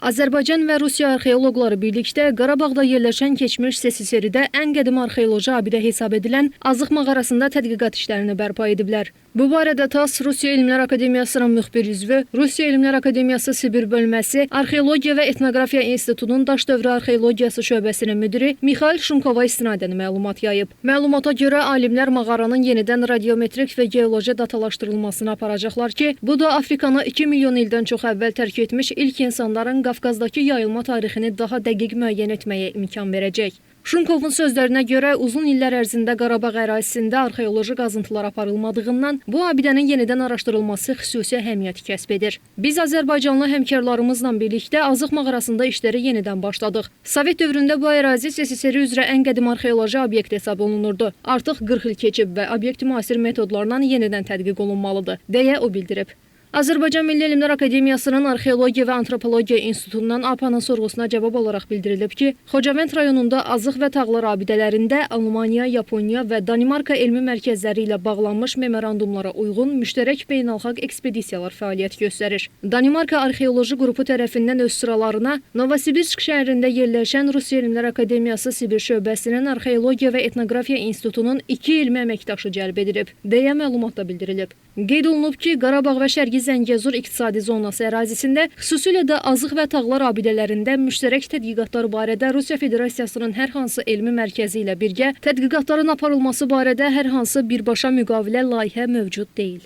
Azərbaycan və Rusiya arxeoloqları birlikdə Qarabağda yerləşən keçmiş SSRİ-də ən qədim arxeoloji abidə hesab edilən Azıq mağarasında tədqiqat işlərini bərpa ediblər. Bu barədə TASS Rusiya Elmlər Akademiyasının müxbir üzvü, Rusiya Elmlər Akademiyası Sibir bölməsi, Arxeologiya və Etnografiya İnstitutunun Daş dövrü arxeologiyası şöbəsinin müdiri Mixail Şumkova istinadən məlumat yayıb. Məlumata görə alimlər mağaranın yenidən radiometrik və geoloji datalaşdırılmasını aparacaqlar ki, bu da Afrikanı 2 milyon ildən çox əvvəl tərk etmiş ilk insanların Qafqazdakı yayılma tarixini daha dəqiq müəyyən etməyə imkan verəcək. Şumkovun sözlərinə görə uzun illər ərzində Qarabağ ərazisində arxeoloji qazıntılar aparılmadığından bu abidənin yenidən araşdırılması xüsusi əhəmiyyət kəsb edir. Biz Azərbaycanlı həmkarlarımızla birlikdə Azıq mağarasında işləri yenidən başladıq. Sovet dövründə bu ərazi SSRİ üzrə ən qədim arxeoloji obyekt hesab olunurdu. Artıq 40 il keçib və obyekt müasir metodlarla yenidən tədqiq olunmalıdır, deyə o bildirib. Azərbaycan Milli Elmlər Akademiyasının Arxeologiya və Antropologiya İnstitutundan APA'nın sorğusuna cavab olaraq bildirilib ki, Xocavənd rayonunda Azıq və Tağlar abidələrində Almaniya, Yaponiya və Danimarka elmi mərkəzləri ilə bağlanmış memorandumlara uyğun müştərək beynəlxalq ekspedisiyalar fəaliyyət göstərir. Danimarka Arxeoloji qrupu tərəfindən öz sıralarına Novosibirsk şəhərində yerləşən Rusiya Elmlər Akademiyası Sibir şöbəsinin Arxeologiya və Etnografiya İnstitutunun 2 elmi əməkdaşı cəlb edilib, deyə məlumatda bildirilib. Qeyd olunub ki, Qarabağ və Şərqi Zəngəzur iqtisadi zonası ərazisində, xüsusilə də Azıq və Tağlar abidələrində müştərək tədqiqatlar barədə Rusiya Federasiyasının hər hansı elmi mərkəzi ilə birgə tədqiqatların aparılması barədə hər hansı birbaşa müqavilə layihə mövcud deyil.